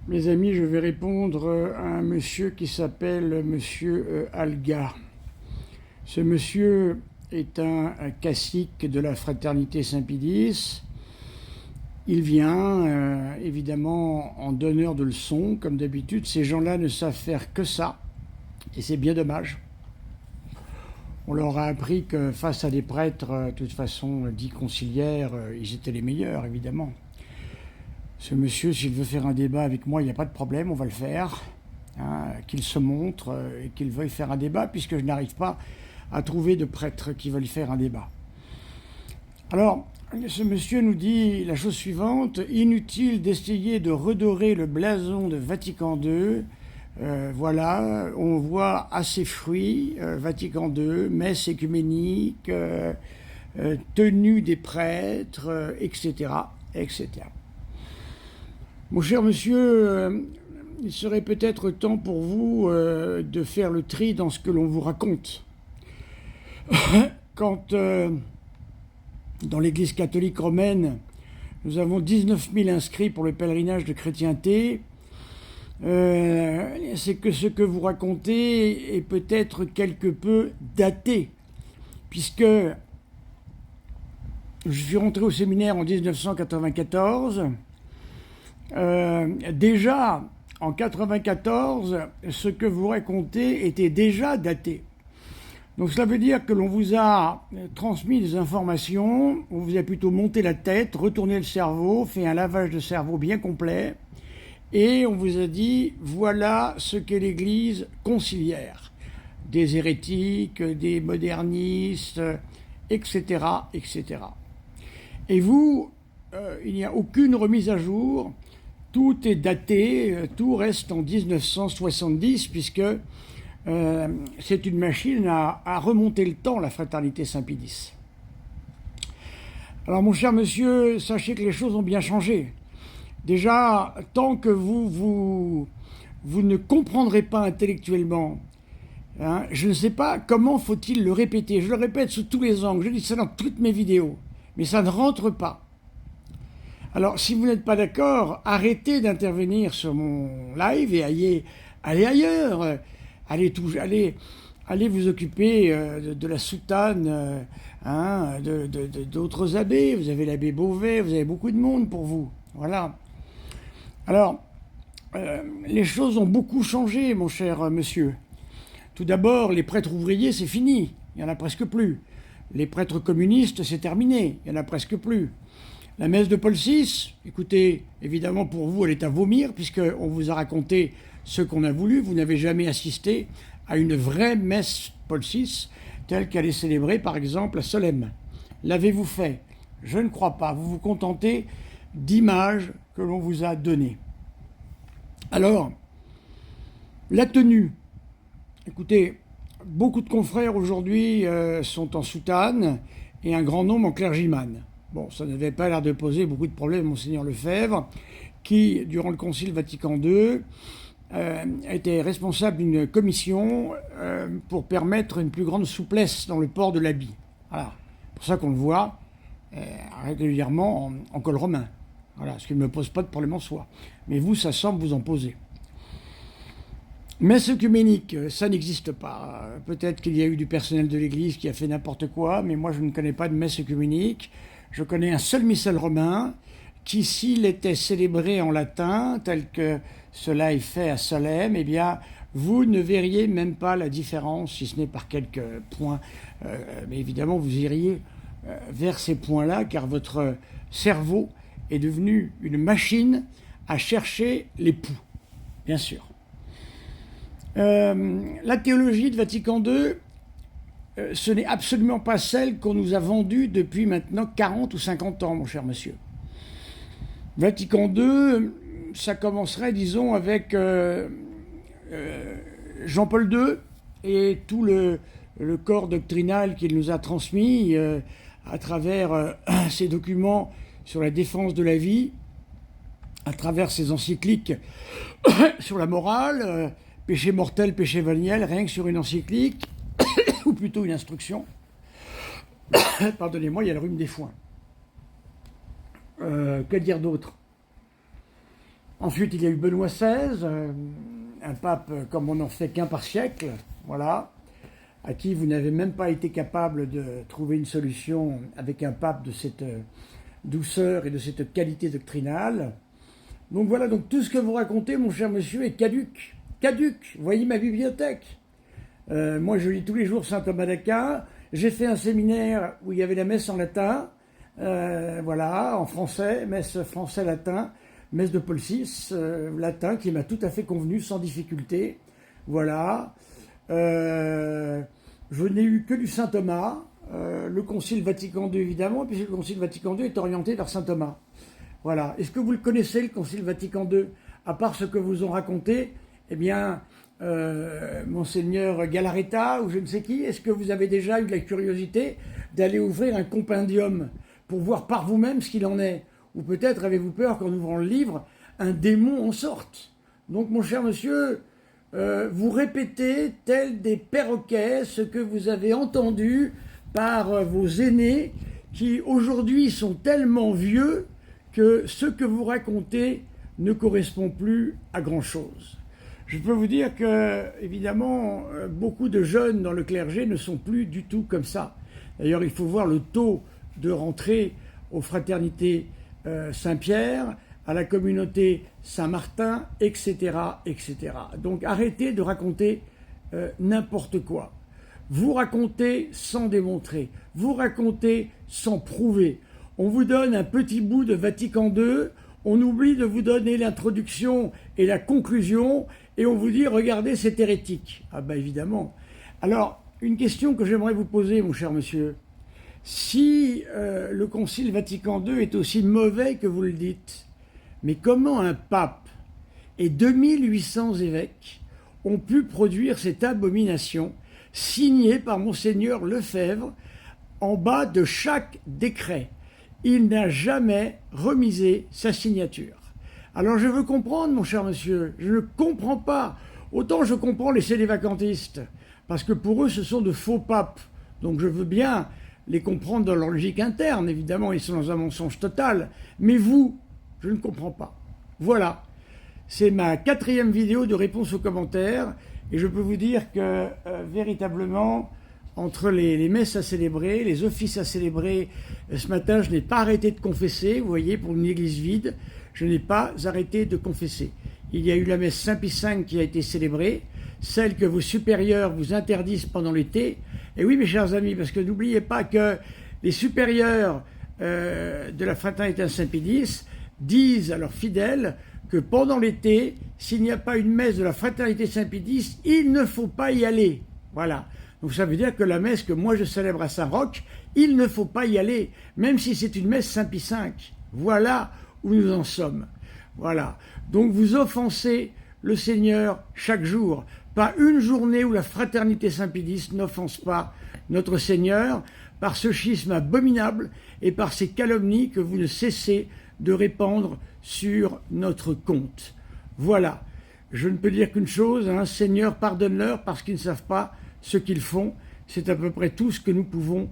Mes amis, je vais répondre à un monsieur qui s'appelle monsieur Alga. Ce monsieur est un cacique de la fraternité Saint-Pédis. Il vient évidemment en donneur de leçons, comme d'habitude. Ces gens-là ne savent faire que ça, et c'est bien dommage. On leur a appris que face à des prêtres, de toute façon, dits conciliaires, ils étaient les meilleurs, évidemment. Ce monsieur, s'il veut faire un débat avec moi, il n'y a pas de problème, on va le faire. Hein, qu'il se montre et qu'il veuille faire un débat, puisque je n'arrive pas à trouver de prêtres qui veulent faire un débat. Alors, ce monsieur nous dit la chose suivante: inutile d'essayer de redorer le blason de Vatican II. Voilà, on voit à ses fruits, Vatican II, messe écuménique, tenue des prêtres, etc., etc. Mon cher monsieur, il serait peut-être temps pour vous de faire le tri dans ce que l'on vous raconte. Quand, dans l'Église catholique romaine, nous avons 19 000 inscrits pour le pèlerinage de chrétienté, c'est que ce que vous racontez est peut-être quelque peu daté, puisque je suis rentré au séminaire en 1994. Déjà, en 1994, ce que vous racontez était déjà daté. Donc cela veut dire que l'on vous a transmis des informations, on vous a plutôt monté la tête, retourné le cerveau, fait un lavage de cerveau bien complet, et on vous a dit, voilà ce qu'est l'Église conciliaire. Des hérétiques, des modernistes, etc., etc. Et vous, il n'y a aucune remise à jour. Tout est daté, tout reste en 1970, puisque c'est une machine à remonter le temps, la fraternité Saint-Pédis. Alors mon cher monsieur, sachez que les choses ont bien changé. Déjà, tant que vous ne comprendrez pas intellectuellement, hein, je ne sais pas comment faut-il le répéter. Je le répète sous tous les angles, je dis ça dans toutes mes vidéos, mais ça ne rentre pas. Alors, si vous n'êtes pas d'accord, arrêtez d'intervenir sur mon live et allez ailleurs. Allez vous occuper de la soutane d'autres abbés. Vous avez l'abbé Beauvais, vous avez beaucoup de monde pour vous. Voilà. Alors, les choses ont beaucoup changé, mon cher monsieur. Tout d'abord, les prêtres ouvriers, c'est fini. Il n'y en a presque plus. Les prêtres communistes, c'est terminé. Il n'y en a presque plus. La messe de Paul VI, écoutez, évidemment pour vous, elle est à vomir, puisqu'on vous a raconté ce qu'on a voulu. Vous n'avez jamais assisté à une vraie messe Paul VI, telle qu'elle est célébrée, par exemple, à Solesmes. L'avez-vous fait? Je ne crois pas. Vous vous contentez d'images que l'on vous a données. Alors, la tenue. Écoutez, beaucoup de confrères aujourd'hui sont en soutane et un grand nombre en clergyman. Bon, ça n'avait pas l'air de poser beaucoup de problèmes, Monseigneur Lefebvre, qui, durant le Concile Vatican II, était responsable d'une commission pour permettre une plus grande souplesse dans le port de l'habit. Voilà, c'est pour ça qu'on le voit régulièrement en col romain. Voilà, ce qui ne me pose pas de problème en soi. Mais vous, ça semble vous en poser. Messe œcuménique, ça n'existe pas. Peut-être qu'il y a eu du personnel de l'Église qui a fait n'importe quoi, mais moi je ne connais pas de messe œcuménique. Je connais un seul missel romain qui, s'il était célébré en latin, tel que cela est fait à Solesmes, eh bien, vous ne verriez même pas la différence, si ce n'est par quelques points. Mais évidemment, vous iriez vers ces points-là, car votre cerveau est devenu une machine à chercher les poux, bien sûr. La théologie de Vatican II, ce n'est absolument pas celle qu'on nous a vendue depuis maintenant 40 ou 50 ans, mon cher monsieur. Vatican II, ça commencerait, disons, avec Jean-Paul II et tout le corps doctrinal qu'il nous a transmis à travers ses documents sur la défense de la vie, à travers ses encycliques sur la morale, péché mortel, péché veniel, rien que sur une encyclique, ou plutôt une instruction. Pardonnez-moi, il y a le rhume des foins. Que dire d'autre? Ensuite, il y a eu Benoît XVI, un pape comme on n'en fait qu'un par siècle, voilà, à qui vous n'avez même pas été capable de trouver une solution avec un pape de cette douceur et de cette qualité doctrinale. Donc voilà, donc tout ce que vous racontez, mon cher monsieur, est caduc. Caduc, voyez ma bibliothèque. Moi, je lis tous les jours saint Thomas d'Aquin. J'ai fait un séminaire où il y avait la messe en latin, voilà, en français, messe français-latin, messe de Paul VI, latin, qui m'a tout à fait convenu, sans difficulté. Voilà. Je n'ai eu que du saint Thomas, le Concile Vatican II, évidemment, puisque le Concile Vatican II est orienté vers saint Thomas. Voilà. Est-ce que vous le connaissez, le Concile Vatican II? À part ce que vous ont raconté, eh bien, Monseigneur Galaretta ou je ne sais qui, est-ce que vous avez déjà eu la curiosité d'aller ouvrir un compendium pour voir par vous-même ce qu'il en est? Ou peut-être avez-vous peur qu'en ouvrant le livre, un démon en sorte? Donc, mon cher monsieur, vous répétez, tel des perroquets, ce que vous avez entendu par vos aînés qui aujourd'hui sont tellement vieux que ce que vous racontez ne correspond plus à grand-chose. Je peux vous dire que, évidemment, beaucoup de jeunes dans le clergé ne sont plus du tout comme ça. D'ailleurs, il faut voir le taux de rentrée aux fraternités Saint-Pierre, à la communauté Saint-Martin, etc., etc. Donc arrêtez de raconter n'importe quoi. Vous racontez sans démontrer, vous racontez sans prouver. On vous donne un petit bout de Vatican II, on oublie de vous donner l'introduction et la conclusion, et on vous dit, regardez, c'est hérétique. Ah ben évidemment. Alors, une question que j'aimerais vous poser, mon cher monsieur. Si le Concile Vatican II est aussi mauvais que vous le dites, mais comment un pape et 2800 évêques ont pu produire cette abomination signée par Monseigneur Lefebvre en bas de chaque décret? Il n'a jamais remisé sa signature. Alors je veux comprendre, mon cher monsieur, je ne comprends pas. Autant je comprends les sédévacantistes, parce que pour eux ce sont de faux papes. Donc je veux bien les comprendre dans leur logique interne, évidemment, ils sont dans un mensonge total. Mais vous, je ne comprends pas. Voilà, c'est ma 4e vidéo de réponse aux commentaires, et je peux vous dire que véritablement, entre les messes à célébrer, les offices à célébrer, ce matin, je n'ai pas arrêté de confesser, vous voyez, pour une église vide, je n'ai pas arrêté de confesser. Il y a eu la messe Saint-Pie V qui a été célébrée, celle que vos supérieurs vous interdisent pendant l'été. Et oui, mes chers amis, parce que n'oubliez pas que les supérieurs de la fraternité Saint-Pie X disent à leurs fidèles que pendant l'été, s'il n'y a pas une messe de la fraternité Saint-Pie X, il ne faut pas y aller. Voilà. Donc ça veut dire que la messe que moi je célèbre à Saint-Roch, il ne faut pas y aller, même si c'est une messe Saint-Pie V. Voilà où nous en sommes. Voilà. Donc vous offensez le Seigneur chaque jour. Pas une journée où la fraternité Saint-Pie X n'offense pas notre Seigneur par ce schisme abominable et par ces calomnies que vous ne cessez de répandre sur notre compte. Voilà. Je ne peux dire qu'une chose, Seigneur, pardonne-leur parce qu'ils ne savent pas ce qu'ils font. C'est à peu près tout ce que nous pouvons